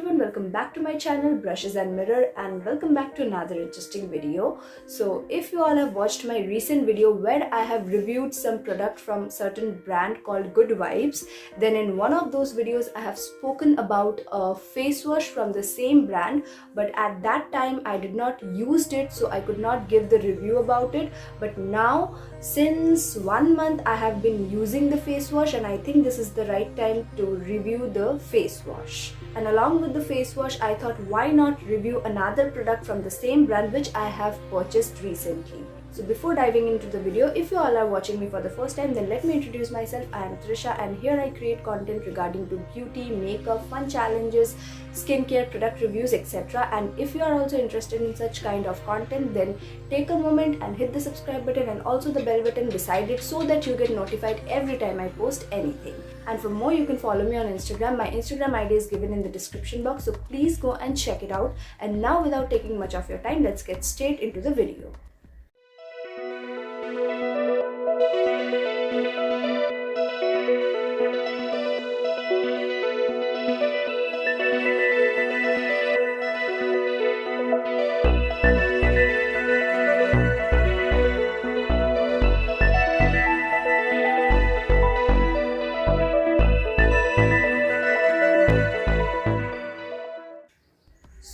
everyone, welcome back to my channel Brushes and Mirror, and welcome back to another interesting video. So if you all have watched my recent video where I have reviewed some product from certain brand called Good Vibes, then in one of those videos I have spoken about a face wash from the same brand, but at that time I did not used it, so I could not give the review about it. But now since 1 month I have been using the face wash, and I think this is the right time to review the face wash. And along with the face wash, I thought why not review another product from the same brand which I have purchased recently. So before diving into the video, if you all are watching me for the first time, then let me introduce myself. I am Trisha, and here I create content regarding to beauty, makeup, fun challenges, skincare, product reviews, etc. And if you are also interested in such kind of content, then take a moment and hit the subscribe button and also the bell button beside it so that you get notified every time I post anything. And for more, you can follow me on Instagram. My Instagram ID is given in the description box, so please go and check it out. And now, without taking much of your time, let's get straight into the video.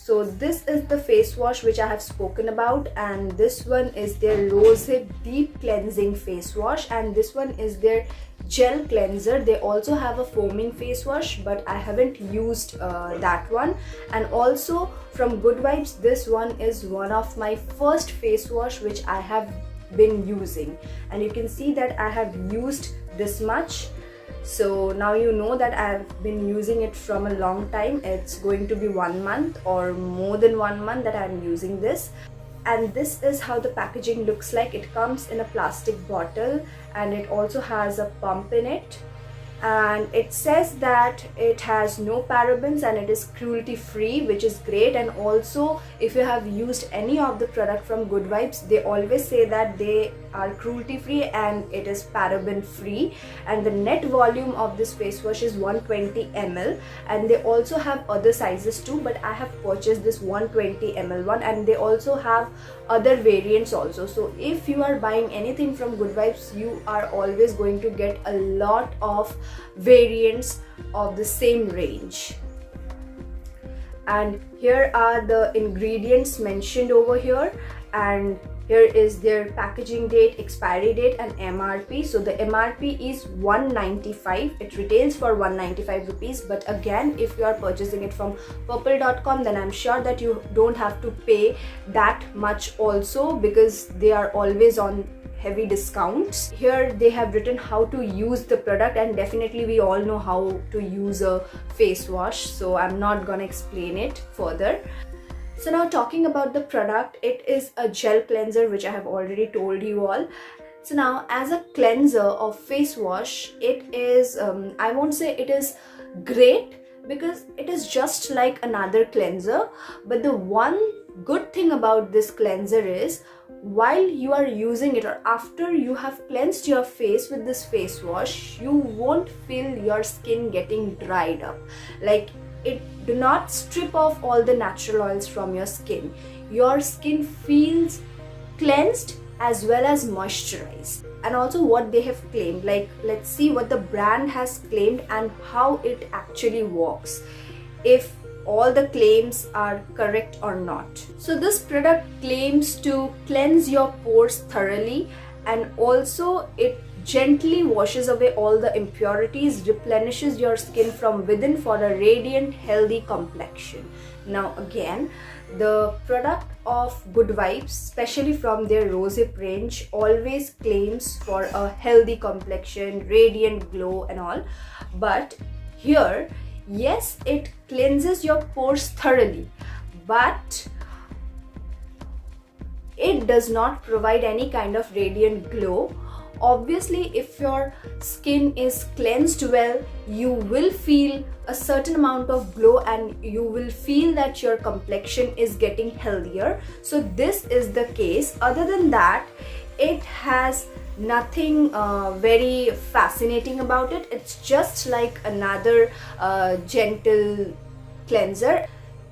So this is the face wash which I have spoken about, and this one is their Rosehip Deep Cleansing Face Wash, and this one is their Gel Cleanser. They also have a foaming face wash, but I haven't used that one. And also from Good Vibes, this one is one of my first face wash which I have been using, and you can see that I have used this much. So now you know that I've been using it from a long time. It's going to be 1 month or more than 1 month that I'm using this. And this is how the packaging looks like. It comes in a plastic bottle, and it also has a pump in it. And it says that it has no parabens and it is cruelty free, which is great. And also, if you have used any of the product from Good Vibes, they always say that they are cruelty free and it is paraben free. And the net volume of this face wash is 120 ml, and they also have other sizes too, but I have purchased this 120 ml one, and they also have other variants also. So if you are buying anything from Good Vibes, you are always going to get a lot of variants of the same range. And here are the ingredients mentioned over here, and here is their packaging date, expiry date, and MRP. So the MRP is 195. It retails for 195 rupees, but again, if you are purchasing it from purple.com, then I'm sure that you don't have to pay that much also, because they are always on heavy discounts. Here they have written how to use the product, and definitely we all know how to use a face wash, so I'm not gonna explain it further. So now, talking about the product, it is a gel cleanser, which I have already told you all. So now, as a cleanser of face wash, it is I won't say it is great, because it is just like another cleanser. But the one good thing about this cleanser is, while you are using it or after you have cleansed your face with this face wash, you won't feel your skin getting dried up. Like, it do not strip off all the natural oils from your skin. Your skin feels cleansed as well as moisturized. And also what they have claimed, like, let's see what the brand has claimed and how it actually works, if all the claims are correct or not. So this product claims to cleanse your pores thoroughly, and also it gently washes away all the impurities, replenishes your skin from within for a radiant, healthy complexion. Now again, the product of Good Vibes, especially from their Rosehip range, always claims for a healthy complexion, radiant glow and all. But here, yes, it cleanses your pores thoroughly, but it does not provide any kind of radiant glow. Obviously, if your skin is cleansed well, you will feel a certain amount of glow, and you will feel that your complexion is getting healthier. So this is the case. Other than that, it has nothing very fascinating about it. It's just like another gentle cleanser.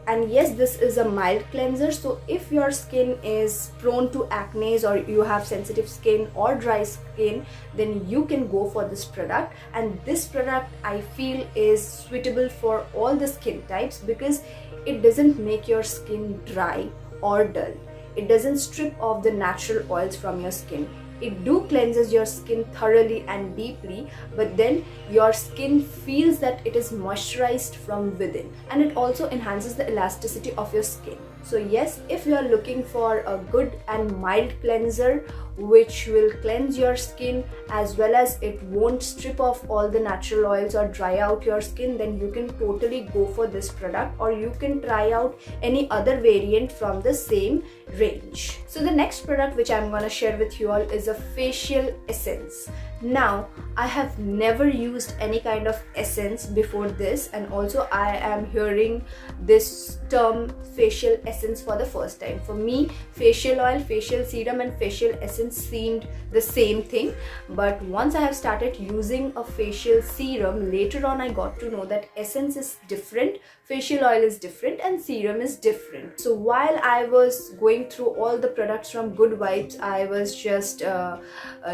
And yes, this is a mild cleanser, so if your skin is prone to acne or you have sensitive skin or dry skin, then you can go for this product. And this product I feel is suitable for all the skin types because it doesn't make your skin dry or dull. It doesn't strip off the natural oils from your skin. It do cleanses your skin thoroughly and deeply, but then your skin feels that it is moisturized from within, and it also enhances the elasticity of your skin. So yes, if you are looking for a good and mild cleanser which will cleanse your skin as well as it won't strip off all the natural oils or dry out your skin, then you can totally go for this product, or you can try out any other variant from the same range. So the next product which I'm gonna share with you all is a facial essence. Now, I have never used any kind of essence before this, and also I am hearing this term facial essence for the first time. For me, facial oil, facial serum and facial essence seemed the same thing, but once I have started using a facial serum, later on I got to know that essence is different, facial oil is different and serum is different. So while I was going through all the products from Good Vibes, I was just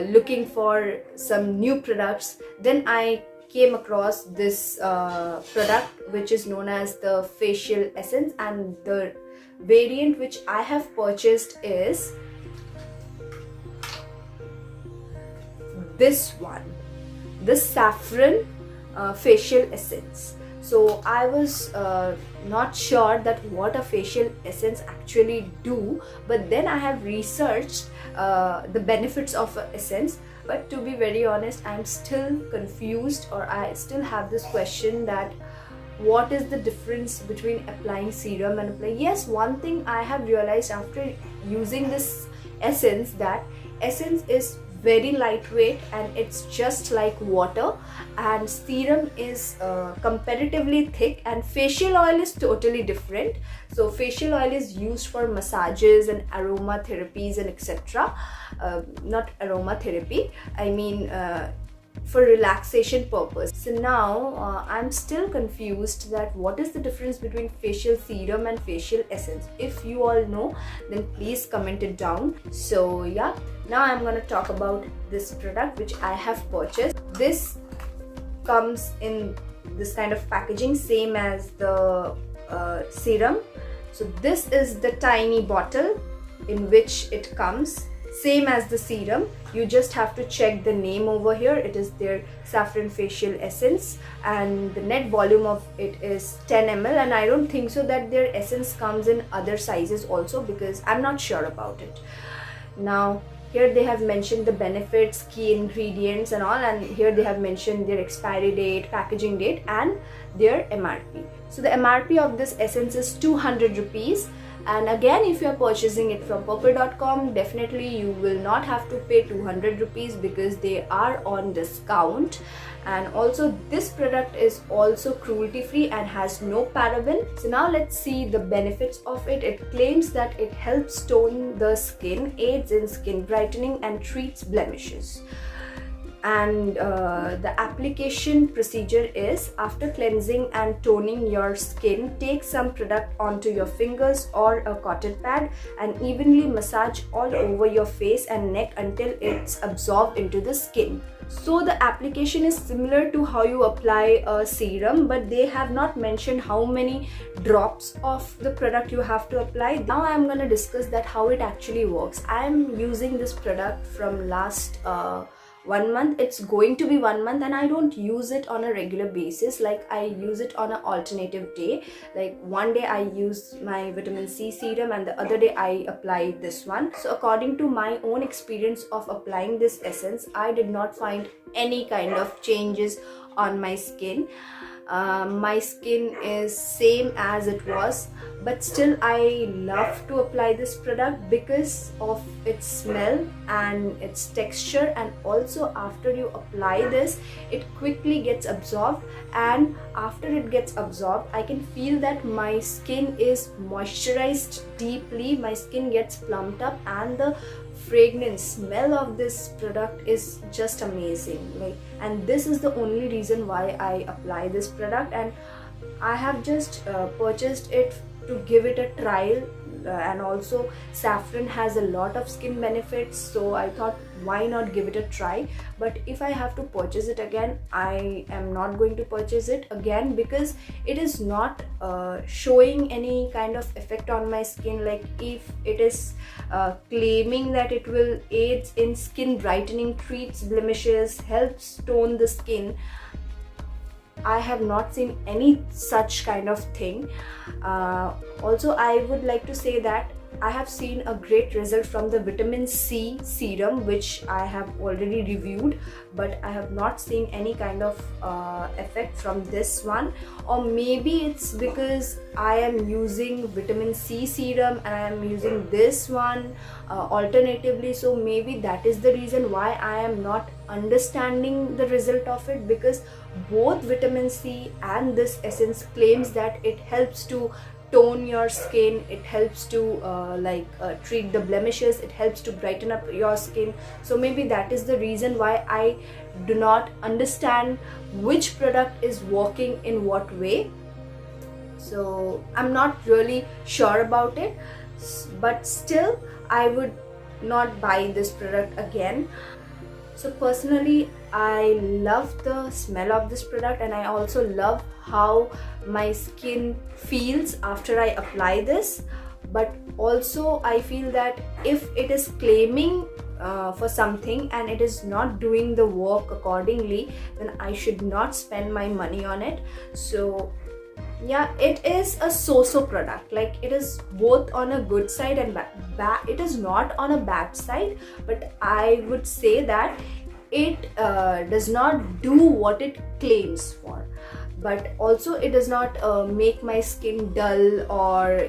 looking for some new products. Then I came across this product which is known as the facial essence, and the variant which I have purchased is this one, the saffron facial essence. So I was not sure that what a facial essence actually do, but then I have researched the benefits of an essence. But to be very honest, I'm still confused, or I still have this question that what is the difference between applying serum and applying. Yes, one thing I have realized after using this essence, that essence is very lightweight and it's just like water, and serum is comparatively thick, and facial oil is totally different. So facial oil is used for massages and aroma therapies and etc. Not aromatherapy, I mean for relaxation purpose. So now I'm still confused that what is the difference between facial serum and facial essence. If you all know, then please comment it down. So yeah, now I'm gonna talk about this product which I have purchased. This comes in this kind of packaging, same as the serum. So this is the tiny bottle in which it comes, same as the serum. You just have to check the name over here. It is their saffron facial essence, and the net volume of it is 10 ml, and I don't think so that their essence comes in other sizes also, because I'm not sure about it. Now here they have mentioned the benefits, key ingredients and all, and here they have mentioned their expiry date, packaging date and their MRP. So the MRP of this essence is 200 rupees. And again, if you are purchasing it from purplle.com, definitely you will not have to pay 200 rupees because they are on discount. And also this product is also cruelty free and has no paraben. So now let's see the benefits of it. It claims that it helps tone the skin, aids in skin brightening and treats blemishes. And the application procedure is, after cleansing and toning your skin, take some product onto your fingers or a cotton pad and evenly massage all over your face and neck until it's absorbed into the skin. So the application is similar to how you apply a serum, but they have not mentioned how many drops of the product you have to apply. Now I'm going to discuss that how it actually works. I'm using this product from last 1 month. It's going to be 1 month, and I don't use it on a regular basis. Like, I use it on an alternative day. Like, one day I use my vitamin C serum and the other day I apply this one. So according to my own experience of applying this essence, I did not find any kind of changes on my skin. My skin is same as it was, but still I love to apply this product because of its smell and its texture, and also after you apply this, it quickly gets absorbed, and after it gets absorbed, I can feel that my skin is moisturized deeply, my skin gets plumped up, and the fragrance smell of this product is just amazing. Like, and this is the only reason why I apply this product. And I have just purchased it to give it a trial, and also saffron has a lot of skin benefits, so I thought why not give it a try. But if I have to purchase it again, I am not going to purchase it again, because it is not showing any kind of effect on my skin. Like if it is claiming that it will aid in skin brightening, treats blemishes, helps tone the skin, I have not seen any such kind of thing. Also, I would like to say that I have seen a great result from the vitamin C serum, which I have already reviewed, but I have not seen any kind of effect from this one. Or maybe it's because I am using vitamin C serum and I am using this one alternatively, so maybe that is the reason why I am not understanding the result of it, because both vitamin C and this essence claims that it helps to tone your skin, it helps to treat the blemishes, it helps to brighten up your skin. So maybe that is the reason why I do not understand which product is working in what way. So I'm not really sure about it, but still I would not buy this product again. So personally, I love the smell of this product, and I also love how my skin feels after I apply this. But also I feel that if it is claiming for something and it is not doing the work accordingly, then I should not spend my money on it. So yeah, it is a so-so product. Like it is both on a good side and it is not on a bad side, but I would say that it does not do what it claims for. But also it does not make my skin dull, or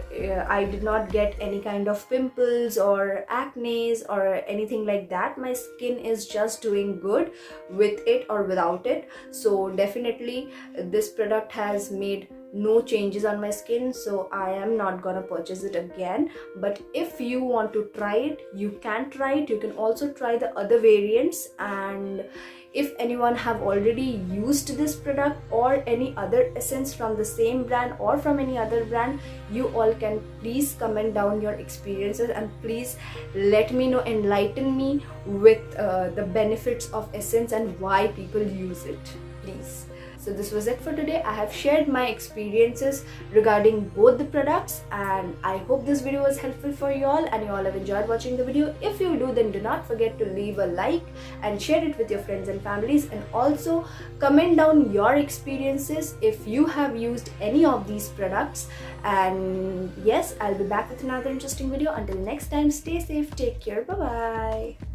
I did not get any kind of pimples or acne or anything like that. My skin is just doing good with it or without it. So definitely this product has made no changes on my skin, so I am not gonna purchase it again. But if you want to try it, you can try it. You can also try the other variants, and if anyone have already used this product or any other essence from the same brand or from any other brand, you all can please comment down your experiences and please let me know, enlighten me with the benefits of essence and why people use it, please. So this was it for today. I have shared my experiences regarding both the products, and I hope this video was helpful for you all and you all have enjoyed watching the video. If you do, then do not forget to leave a like and share it with your friends and families, and also comment down your experiences if you have used any of these products. And yes, I'll be back with another interesting video. Until next time, stay safe, take care, bye bye.